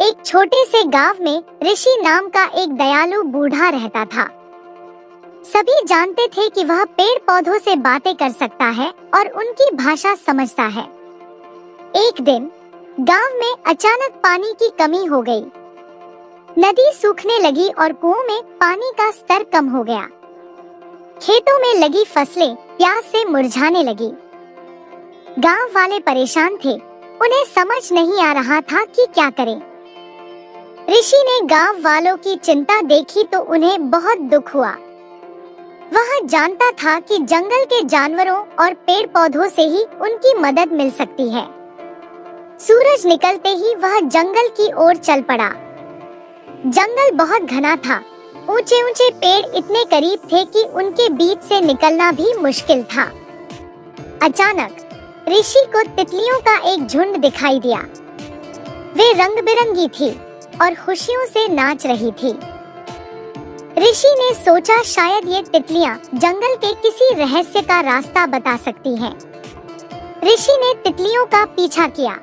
एक छोटे से गांव में ऋषि नाम का एक दयालु बूढ़ा रहता था। सभी जानते थे कि वह पेड़ पौधों से बातें कर सकता है और उनकी भाषा समझता है। एक दिन गांव में अचानक पानी की कमी हो गई। नदी सूखने लगी और कुओं में पानी का स्तर कम हो गया। खेतों में लगी फसलें प्यास से मुरझाने लगी। गांव वाले परेशान थे, उन्हें समझ नहीं आ रहा था कि क्या करें। ऋषि ने गांव वालों की चिंता देखी तो उन्हें बहुत दुख हुआ। वह जानता था कि जंगल के जानवरों और पेड़ पौधों से ही उनकी मदद मिल सकती है। सूरज निकलते ही वह जंगल की ओर चल पड़ा। जंगल बहुत घना था। ऊंचे ऊंचे पेड़ इतने करीब थे कि उनके बीच से निकलना भी मुश्किल था। अचानक ऋषि को तितलियों का एक झुंड दिखाई दिया। वे रंग बिरंगी थी और खुशियों से नाच रही थी। ऋषि ने सोचा शायद ये तितलियां जंगल के किसी रहस्य का रास्ता बता सकती हैं। ऋषि ने तितलियों का पीछा किया।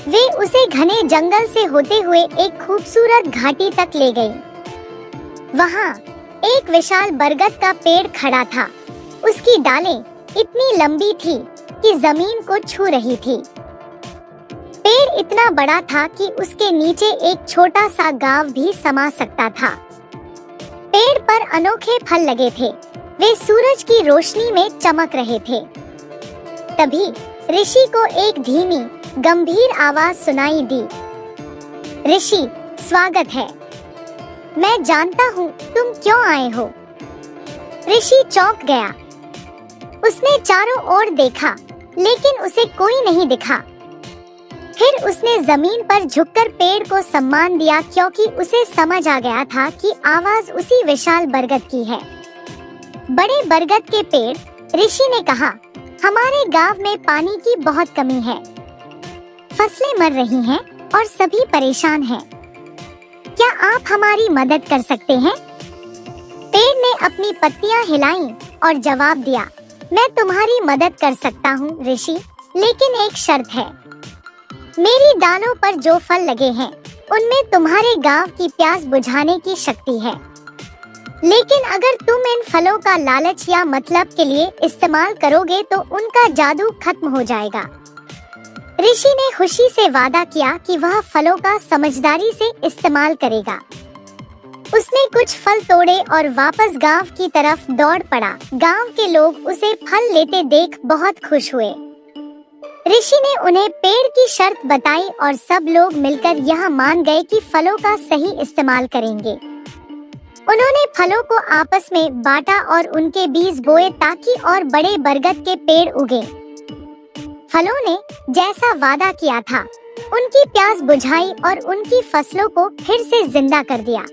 वे उसे घने जंगल से होते हुए एक खूबसूरत घाटी तक ले गई। वहाँ एक विशाल बरगद का पेड़ खड़ा था। उसकी डालें इतनी लंबी थी कि जमीन को छू रही थी। पेड़ इतना बड़ा था कि उसके नीचे एक छोटा सा गांव भी समा सकता था। पेड़ पर अनोखे फल लगे थे। वे सूरज की रोशनी में चमक रहे थे। तभी ऋषि को एक धीमी गंभीर आवाज सुनाई दी। ऋषि, स्वागत है। मैं जानता हूँ तुम क्यों आए हो। ऋषि चौंक गया। उसने चारों ओर देखा, लेकिन उसे कोई नहीं दिखा। फिर उसने जमीन पर झुककर पेड़ को सम्मान दिया, क्योंकि उसे समझ आ गया था कि आवाज उसी विशाल बरगद की है। बड़े बरगद के पेड़, ऋषि ने कहा, हमारे गांव में पानी की बहुत कमी है। फसलें मर रही हैं और सभी परेशान हैं। क्या आप हमारी मदद कर सकते हैं? पेड़ ने अपनी पत्तियां हिलाईं और जवाब दिया, मैं तुम्हारी मदद कर सकता हूँ ऋषि, लेकिन एक शर्त है। मेरी डालों पर जो फल लगे हैं उनमें तुम्हारे गांव की प्यास बुझाने की शक्ति है। लेकिन अगर तुम इन फलों का लालच या मतलब के लिए इस्तेमाल करोगे तो उनका जादू खत्म हो जाएगा। ऋषि ने खुशी से वादा किया कि वह फलों का समझदारी से इस्तेमाल करेगा। उसने कुछ फल तोड़े और वापस गांव की तरफ दौड़ पड़ा। गांव के लोग उसे फल लेते देख बहुत खुश हुए। ऋषि ने उन्हें पेड़ की शर्त बताई और सब लोग मिलकर यह मान गए कि फलों का सही इस्तेमाल करेंगे। उन्होंने फलों को आपस में बांटा और उनके बीज बोए ताकि और बड़े बरगद के पेड़ उगे। फलों ने जैसा वादा किया था उनकी प्यास बुझाई और उनकी फसलों को फिर से जिंदा कर दिया।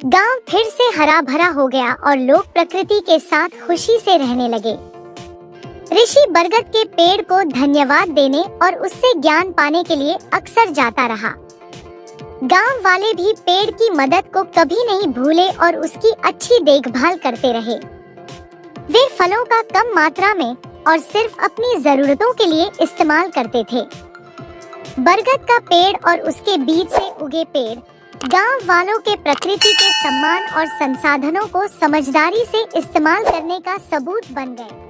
गांव फिर से हरा भरा हो गया और लोग प्रकृति के साथ खुशी से रहने लगे। ऋषि बरगद के पेड़ को धन्यवाद देने और उससे ज्ञान पाने के लिए अक्सर जाता रहा। गांव वाले भी पेड़ की मदद को कभी नहीं भूले और उसकी अच्छी देखभाल करते रहे। वे फलों का कम मात्रा में और सिर्फ अपनी जरूरतों के लिए इस्तेमाल करते थे। बरगद का पेड़ और उसके बीज से उगे पेड़ गांव वालों के प्रकृति के सम्मान और संसाधनों को समझदारी से इस्तेमाल करने का सबूत बन गए।